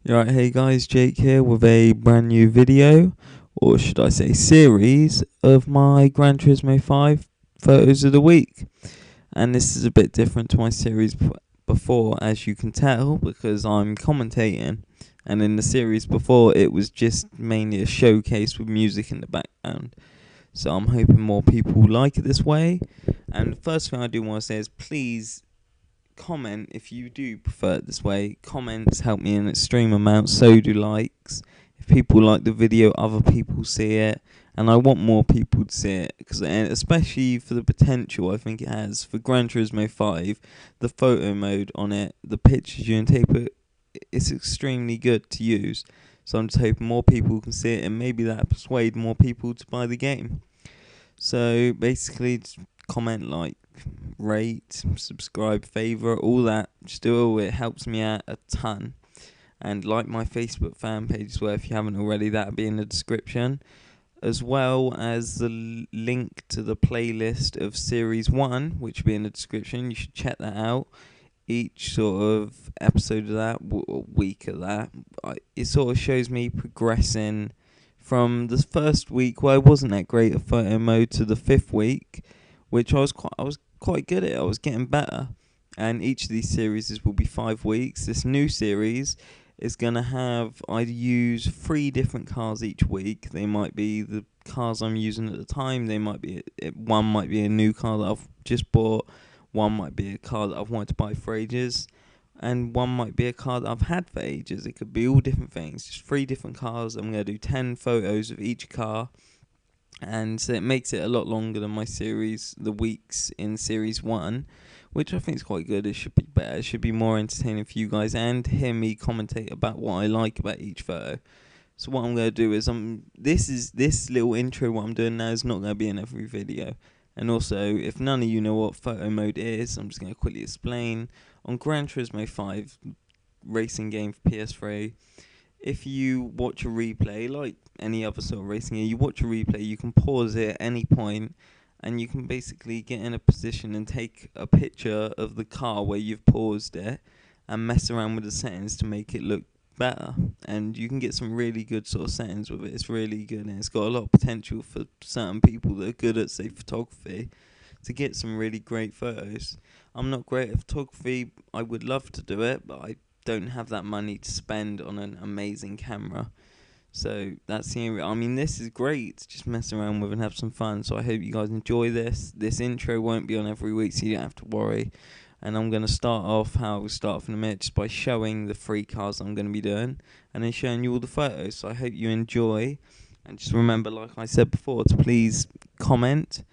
Alright, hey guys, Jake here with a brand new video, or should I say series, of my Gran Turismo 5 photos of the week. And this is a bit different to my series before, as you can tell, because I'm commentating. And in the series before, it was just mainly a showcase with music in the background. So I'm hoping more people like it this way. And the first thing I do want to say is please comment if you do prefer it this way. Comments help me in extreme amounts, so do likes. If people like the video, other people see it, and I want more people to see it, because especially for the potential I think it has for Gran Turismo 5, the photo mode on it, the pictures you can take, it's extremely good to use. So I'm just hoping more people can see it, and maybe that persuade more people to buy the game. So basically, just comment, like, rate, subscribe, favourite, all that. Just do it all. It helps me out a ton. And like my Facebook fan page as well, if you haven't already, that'll be in the description. As well as the link to the playlist of Series 1, which will be in the description. You should check that out. Each sort of episode of that, week of that, it sort of shows me progressing from the first week where I wasn't that great at photo mode to the 5th week, which I was quite good at. I was getting better. And each of these series will be 5 weeks. This new series is going to have, I use 3 different cars each week. They might be the cars I'm using at the time. They might be, one might be a new car that I've just bought. One might be a car that I've wanted to buy for ages. And one might be a car that I've had for ages. It could be all different things. Just 3 different cars. I'm going to do 10 photos of each car. And so it makes it a lot longer than my series, the weeks in Series 1, which I think is quite good. It should be better. It should be more entertaining for you guys and hear me commentate about what I like about each photo. So what I'm going to do is, this little intro, what I'm doing now, is not going to be in every video. And also, if none of you know what photo mode is, I'm just going to quickly explain. On Gran Turismo 5 racing game for PS3, if you watch a replay, like any other sort of racing game, you watch a replay, you can pause it at any point, and you can basically get in a position and take a picture of the car where you've paused it, and mess around with the settings to make it look better. And you can get some really good sort of settings with it. It's really good, and it's got a lot of potential for certain people that are good at, say, photography, to get some really great photos. I'm not great at photography. I would love to do it, but I don't have that money to spend on an amazing camera. So that's the area. I mean, this is great to just mess around with and have some fun. So I hope you guys enjoy this. This intro won't be on every week, so you don't have to worry. And I'm going to start off how we'll start off in a minute, just by showing the 3 cars I'm going to be doing, and then showing you all the photos. So I hope you enjoy. And just remember, like I said before, to please comment,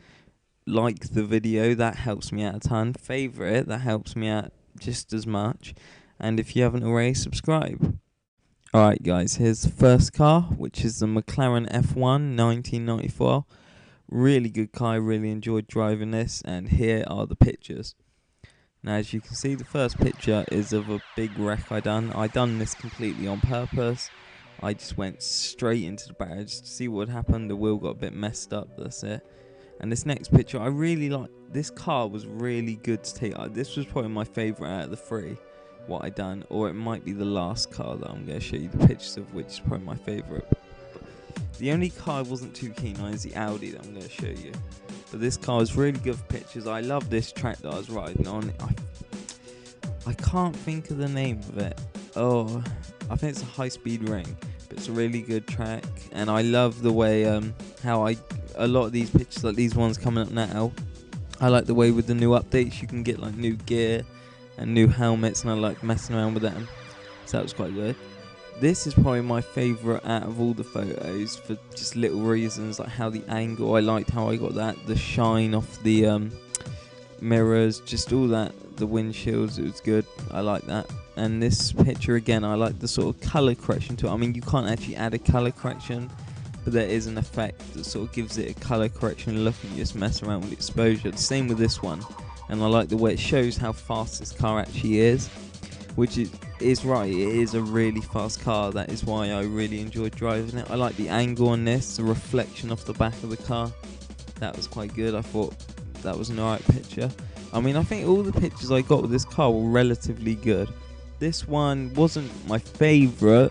like the video. That helps me out a ton. Favourite it. That helps me out just as much. And if you haven't already, subscribe. Alright guys, here's the first car, which is the McLaren F1 1994. Really good car, I really enjoyed driving this, and here are the pictures. Now, as you can see, the first picture is of a big wreck I done this completely on purpose. I just went straight into the barrier just to see what would happen. The wheel got a bit messed up, that's it. And this next picture, I really like. This car was really good to take. This was probably my favourite out of the 3, what I done. Or it might be the last car that I'm going to show you the pictures of, which is probably my favourite. The only car I wasn't too keen on is the Audi that I'm going to show you. But this car is really good for pictures. I love this track that I was riding on. I can't think of the name of it. Oh, I think it's a high-speed ring. But it's a really good track. And I love the way how a lot of these pictures, like these ones coming up now, I like the way with the new updates you can get like new gear and new helmets, and I like messing around with them. So that was quite good. This is probably my favourite out of all the photos for just little reasons, like how the angle, I liked how I got that, the shine off the mirrors, just all that, the windshields, it was good, I like that. And this picture again, I like the sort of colour correction to it. I mean, you can't actually add a colour correction, but there is an effect that sort of gives it a colour correction look, and you just mess around with exposure. The same with this one, and I like the way it shows how fast this car actually is, which is right, it is a really fast car. That is why I really enjoyed driving it. I like the angle on this, the reflection off the back of the car. That was quite good. I thought that was an alright picture. I mean, I think all the pictures I got with this car were relatively good. This one wasn't my favourite,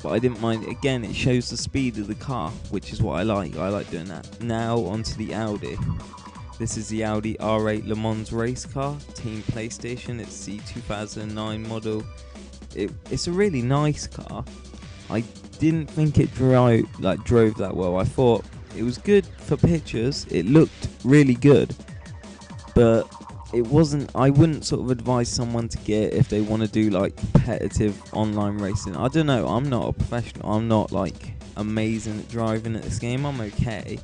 but I didn't mind. Again, it shows the speed of the car, which is what I like. I like doing that. Now onto the Audi. This is the Audi R8 Le Mans race car, Team PlayStation. It's the 2009 model. It's a really nice car. I didn't think it drove that well. I thought it was good for pictures. It looked really good, but it wasn't. I wouldn't sort of advise someone to get if they want to do like competitive online racing. I don't know. I'm not a professional. I'm not like amazing at driving at this game. I'm okay.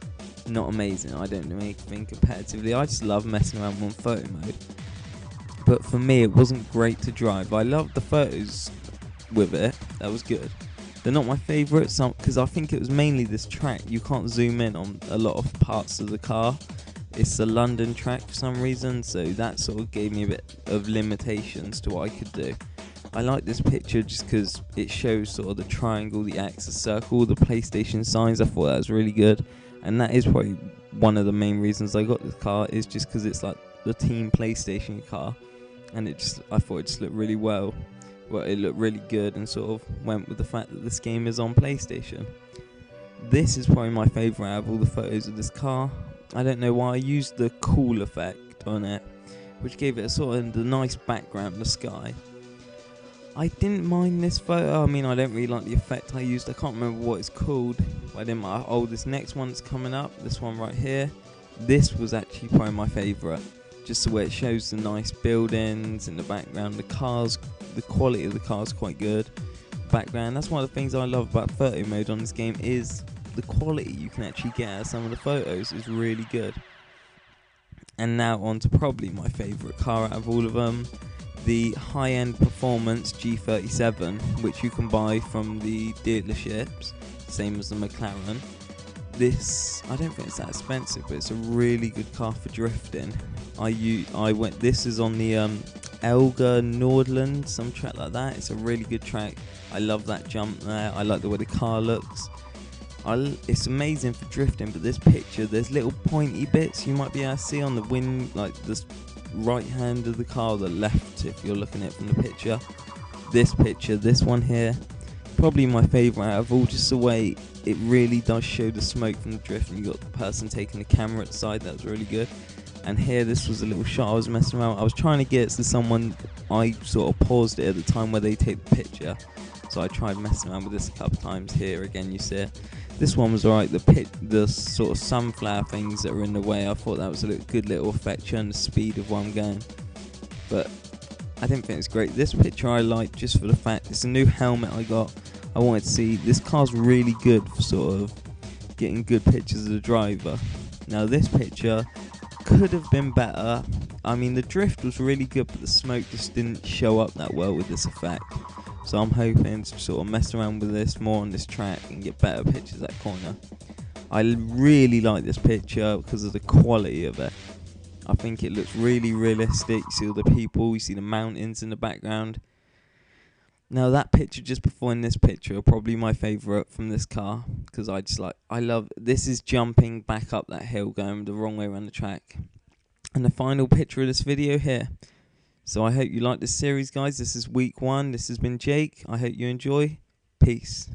Not amazing. I don't do anything competitively. I just love messing around on photo mode. But for me, it wasn't great to drive. I loved the photos with it. That was good. They're not my favourite, because I think it was mainly this track. You can't zoom in on a lot of parts of the car. It's a London track for some reason, so that sort of gave me a bit of limitations to what I could do. I like this picture just because it shows sort of the triangle, the axis, circle, the PlayStation signs. I thought that was really good, and that is probably one of the main reasons I got this car, is just because it's like the Team PlayStation car, and I thought it just looked really well. Well, it looked really good and sort of went with the fact that this game is on PlayStation. This is probably my favourite out of all the photos of this car. I don't know why I used the cool effect on it, which gave it a sort of the nice background, the sky. I didn't mind this photo. I mean, I don't really like the effect I used. I can't remember what it's called. But I didn't mind. Oh, this next one that's coming up, this one right here. This was actually probably my favourite. Just the way it shows the nice buildings in the background, the cars, the quality of the car is quite good. Background, that's one of the things I love about photo mode on this game, is the quality you can actually get out of some of the photos is really good. And now on to probably my favourite car out of all of them, the high-end performance G37, which you can buy from the dealerships, same as the McLaren. This, I don't think it's that expensive, but it's a really good car for drifting. This is on the Elga Nordland, some track like that. It's a really good track. I love that jump there. I like the way the car looks. It's amazing for drifting, but this picture, there's little pointy bits you might be able to see on the wind, like this right hand of the car, or the left if you're looking at it from the picture. This picture, this one here, probably my favourite out of all, just the way it really does show the smoke from the drift, and you got the person taking the camera at the side. That was really good. And here, this was a little shot I was messing around. I was trying to get to someone. I sort of paused it at the time where they take the picture, so I tried messing around with this a couple times. Here again, you see it. This one was alright. The sort of sunflower things that were in the way, I thought that was a good little effect, showing the speed of where I'm going. But I didn't think it's great. This picture I like just for the fact it's a new helmet I got. I wanted to see, this car's really good for sort of getting good pictures of the driver. Now this picture could have been better. I mean, the drift was really good, but the smoke just didn't show up that well with this effect. So I'm hoping to sort of mess around with this more on this track and get better pictures at that corner. I really like this picture because of the quality of it. I think it looks really realistic. You see all the people, you see the mountains in the background. Now that picture just before in this picture are probably my favourite from this car, because I love, this is jumping back up that hill going the wrong way around the track. And the final picture of this video here. So I hope you like this series, guys. This is week 1. This has been Jake. I hope you enjoy. Peace.